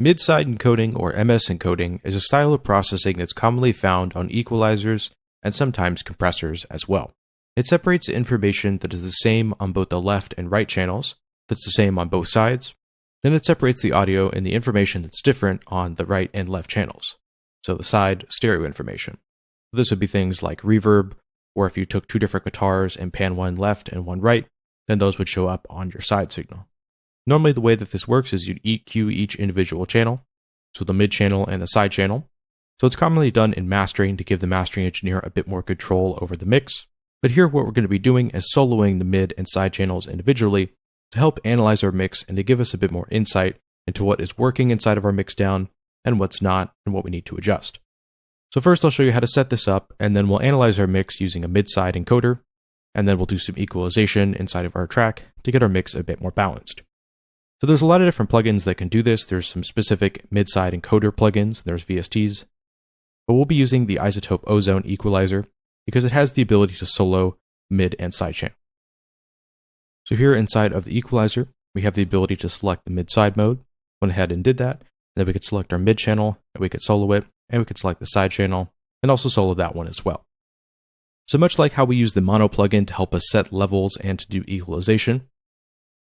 MidSide encoding, or MS encoding, is a style of processing that's commonly found on equalizers and sometimes compressors as well. It separates the information that is the same on both the left and right channels, that's the same on both sides, then it separates the audio and the information that's different on the right and left channels, so the side stereo information. This would be things like reverb, or if you took two different guitars and pan one left and one right, then those would show up on your side signal. Normally the way that this works is you'd EQ each individual channel, so the mid channel and the side channel. So it's commonly done in mastering to give the mastering engineer a bit more control over the mix. But here what we're going to be doing is soloing the mid and side channels individually to help analyze our mix and to give us a bit more insight into what is working inside of our mix down and what's not and what we need to adjust. So first I'll show you how to set this up, and then we'll analyze our mix using a mid-side encoder, and then we'll do some equalization inside of our track to get our mix a bit more balanced. So there's a lot of different plugins that can do this. There's some specific mid-side encoder plugins, there's VSTs, but we'll be using the Isotope Ozone equalizer because it has the ability to solo mid and side channel. So here inside of the equalizer, we have the ability to select the mid-side mode. Went ahead and did that, and then we could select our mid channel, and we could solo it, and we could select the side channel, and also solo that one as well. So much like how we use the mono plugin to help us set levels and to do equalization,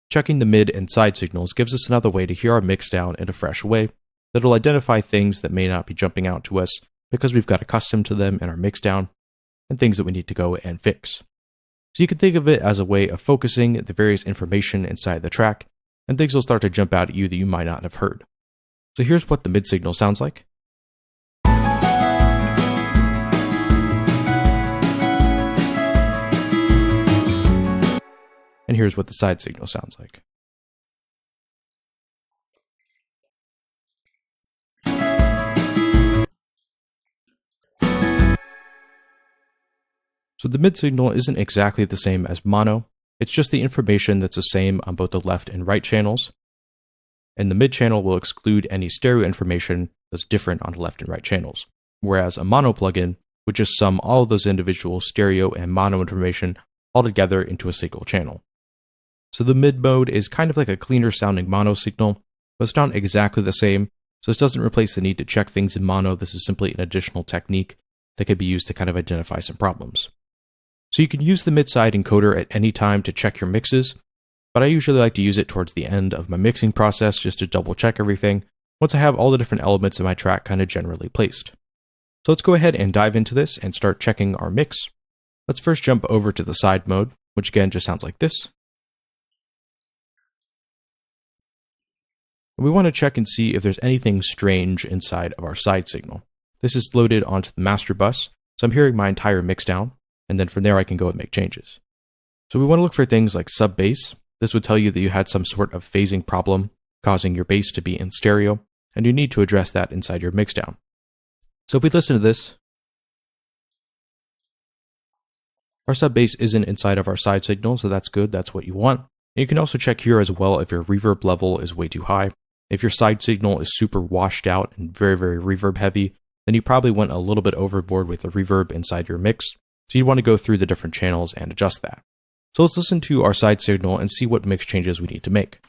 checking the mid and side signals gives us another way to hear our mix down in a fresh way that will identify things that may not be jumping out to us because we've got accustomed to them in our mix down, and things that we need to go and fix. So you can think of it as a way of focusing the various information inside the track, and things will start to jump out at you that you might not have heard. So here's what the mid signal sounds like. And here's what the side signal sounds like. So the mid signal isn't exactly the same as mono, it's just the information that's the same on both the left and right channels, and the mid channel will exclude any stereo information that's different on the left and right channels, whereas a mono plugin would just sum all of those individual stereo and mono information all together into a single channel. So the mid mode is kind of like a cleaner sounding mono signal, but it's not exactly the same, so this doesn't replace the need to check things in mono. This is simply an additional technique that could be used to kind of identify some problems. So you can use the mid-side encoder at any time to check your mixes, but I usually like to use it towards the end of my mixing process just to double check everything once I have all the different elements in my track kind of generally placed. So let's go ahead and dive into this and start checking our mix. Let's first jump over to the side mode, which again just sounds like this. We want to check and see if there's anything strange inside of our side signal. This is loaded onto the master bus, so I'm hearing my entire mix down, and then from there I can go and make changes. So we want to look for things like sub-bass. This would tell you that you had some sort of phasing problem causing your bass to be in stereo, and you need to address that inside your mixdown. So if we listen to this, our sub-bass isn't inside of our side signal, so that's good, that's what you want. And you can also check here as well if your reverb level is way too high. If your side signal is super washed out and very, very reverb heavy, then you probably went a little bit overboard with the reverb inside your mix. So you want to go through the different channels and adjust that. So let's listen to our side signal and see what mix changes we need to make.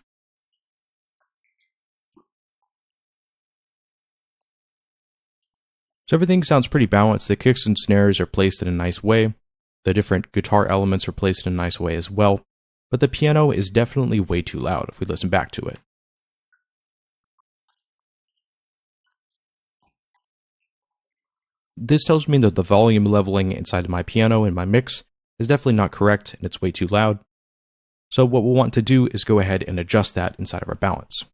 So everything sounds pretty balanced. The kicks and snares are placed in a nice way. The different guitar elements are placed in a nice way as well. But the piano is definitely way too loud if we listen back to it. This tells me that the volume leveling inside of my piano in my mix is definitely not correct and it's way too loud. So what we'll want to do is go ahead and adjust that inside of our balance.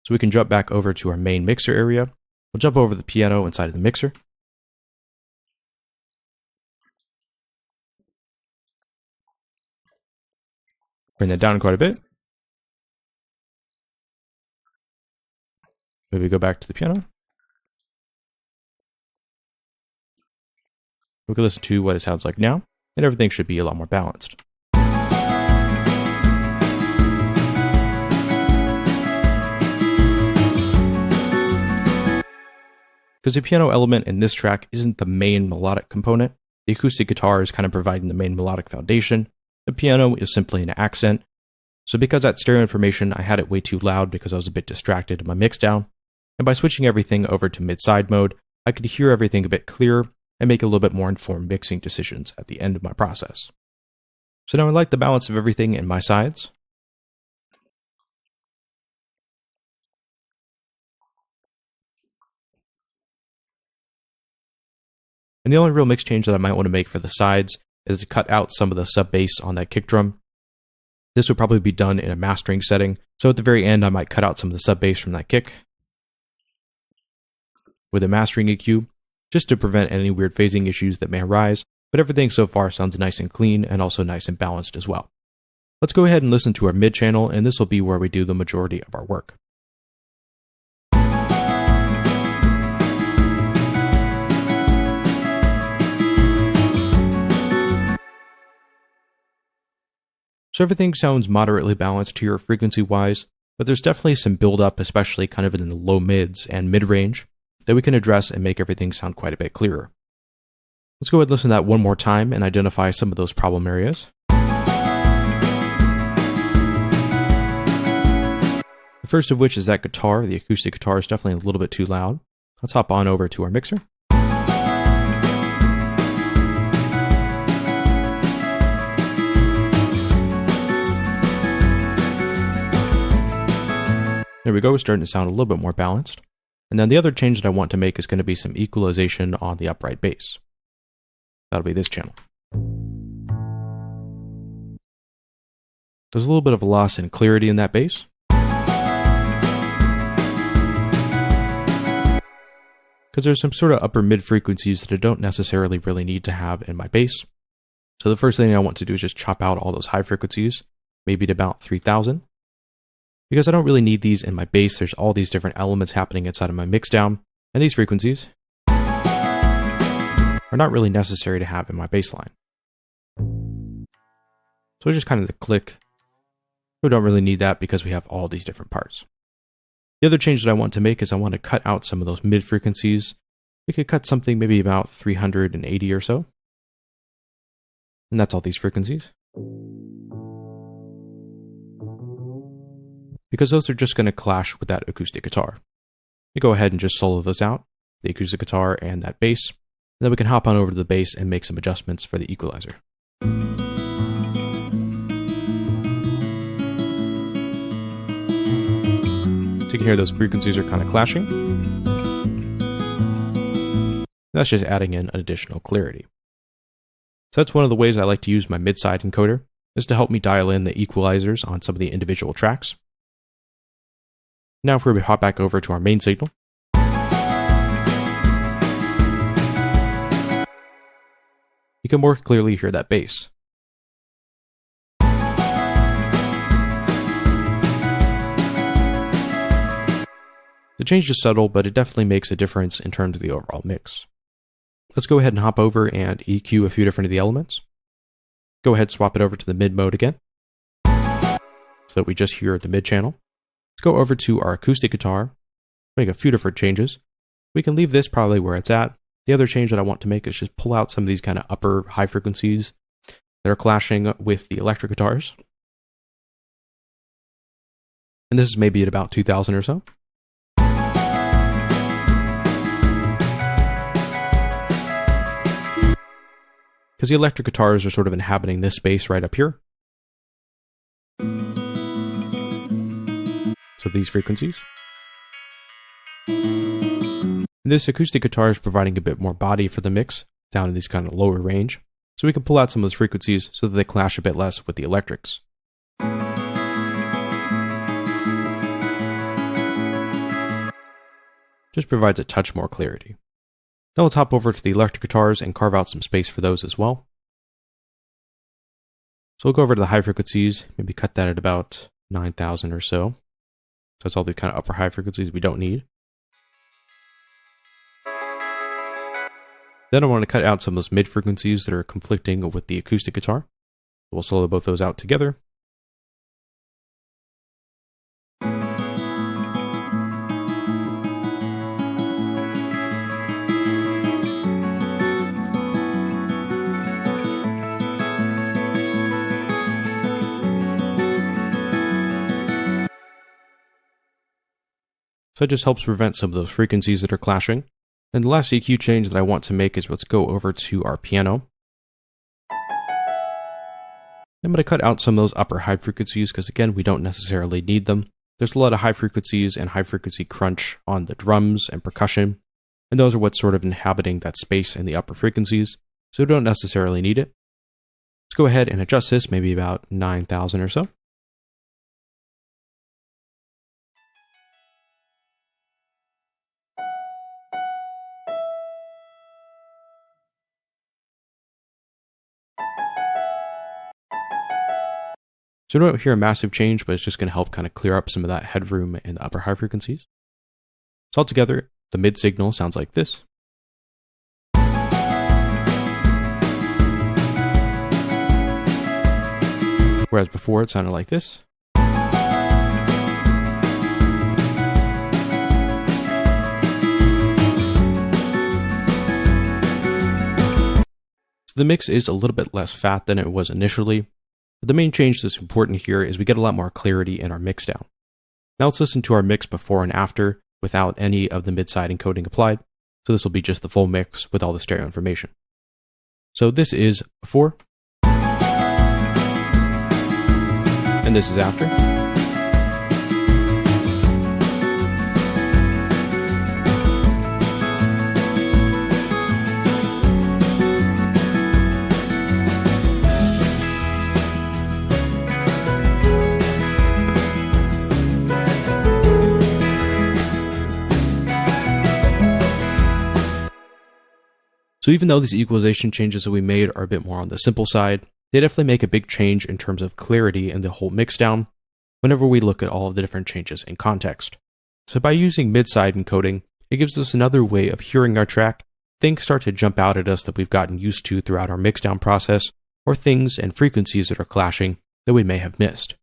So we can jump back over to our main mixer area. We'll jump over the piano inside of the mixer. Bring that down quite a bit. Maybe go back to the piano. We can listen to what it sounds like now, and everything should be a lot more balanced. Because the piano element in this track isn't the main melodic component, the acoustic guitar is kind of providing the main melodic foundation. The piano is simply an accent, So because that stereo information, I had it way too loud because I was a bit distracted in my mix down. And by switching everything over to MidSide mode, I could hear everything a bit clearer and make a little bit more informed mixing decisions at the end of my process. So now I like the balance of everything in my sides. And the only real mix change that I might want to make for the sides is to cut out some of the sub bass on that kick drum. This would probably be done in a mastering setting, so at the very end I might cut out some of the sub bass from that kick with a mastering EQ, just to prevent any weird phasing issues that may arise, but everything so far sounds nice and clean and also nice and balanced as well. Let's go ahead and listen to our mid channel, and this will be where we do the majority of our work. So everything sounds moderately balanced here frequency-wise, but there's definitely some build-up, especially kind of in the low mids and mid-range, that we can address and make everything sound quite a bit clearer. Let's go ahead and listen to that one more time and identify some of those problem areas. The first of which is that guitar. The acoustic guitar is definitely a little bit too loud. Let's hop on over to our mixer. There we go, we're starting to sound a little bit more balanced. And then the other change that I want to make is going to be some equalization on the upright bass. That'll be this channel. There's a little bit of a loss in clarity in that bass. Because there's some sort of upper mid frequencies that I don't necessarily really need to have in my bass. So the first thing I want to do is just chop out all those high frequencies, maybe to about 3000. Because I don't really need these in my bass, there's all these different elements happening inside of my mixdown, and these frequencies are not really necessary to have in my bass line. So just kind of the click. We don't really need that because we have all these different parts. The other change that I want to make is I want to cut out some of those mid frequencies. We could cut something maybe about 380 or so. And that's all these frequencies. Because those are just going to clash with that acoustic guitar. We go ahead and just solo those out, the acoustic guitar and that bass, and then we can hop on over to the bass and make some adjustments for the equalizer. So you can hear those frequencies are kind of clashing. That's just adding in additional clarity. So that's one of the ways I like to use my MidSide encoder, is to help me dial in the equalizers on some of the individual tracks. Now if we hop back over to our main signal, you can more clearly hear that bass. The change is subtle, but it definitely makes a difference in terms of the overall mix. Let's go ahead and hop over and EQ a few different of the elements. Go ahead and swap it over to the mid mode again, so that we just hear the mid channel. Let's go over to our acoustic guitar, make a few different changes. We can leave this probably where it's at. The other change that I want to make is just pull out some of these kind of upper high frequencies that are clashing with the electric guitars. And this is maybe at about 2000 or so. Because the electric guitars are sort of inhabiting this space right up here. So these frequencies. And this acoustic guitar is providing a bit more body for the mix down in this kind of lower range. So we can pull out some of those frequencies so that they clash a bit less with the electrics. Just provides a touch more clarity. Now let's hop over to the electric guitars and carve out some space for those as well. So we'll go over to the high frequencies, maybe cut that at about 9,000 or so. So that's all the kind of upper high frequencies we don't need. Then I want to cut out some of those mid frequencies that are conflicting with the acoustic guitar. We'll solo both those out together. So it just helps prevent some of those frequencies that are clashing. And the last EQ change that I want to make is let's go over to our piano. I'm going to cut out some of those upper high frequencies because again, we don't necessarily need them. There's a lot of high frequencies and high frequency crunch on the drums and percussion, and those are what's sort of inhabiting that space in the upper frequencies, so we don't necessarily need it. Let's go ahead and adjust this maybe about 9,000 or so. So we don't hear a massive change, but it's just going to help kind of clear up some of that headroom in the upper high frequencies. So altogether, the mid signal sounds like this. Whereas before it sounded like this. So the mix is a little bit less fat than it was initially. But the main change that's important here is we get a lot more clarity in our mix down. Now let's listen to our mix before and after without any of the MidSide encoding applied. So this will be just the full mix with all the stereo information. So this is before. And this is after. So even though these equalization changes that we made are a bit more on the simple side, they definitely make a big change in terms of clarity in the whole mixdown whenever we look at all of the different changes in context. So by using MidSide encoding, it gives us another way of hearing our track. Things start to jump out at us that we've gotten used to throughout our mixdown process, or things and frequencies that are clashing that we may have missed.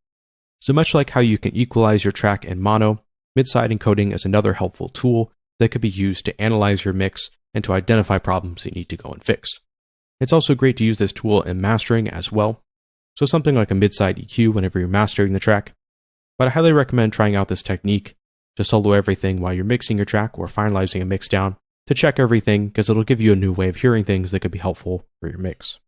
So much like how you can equalize your track in mono, MidSide encoding is another helpful tool that could be used to analyze your mix and to identify problems you need to go and fix. It's also great to use this tool in mastering as well, so something like a MidSide EQ whenever you're mastering the track, but I highly recommend trying out this technique to solo everything while you're mixing your track or finalizing a mix down to check everything because it'll give you a new way of hearing things that could be helpful for your mix.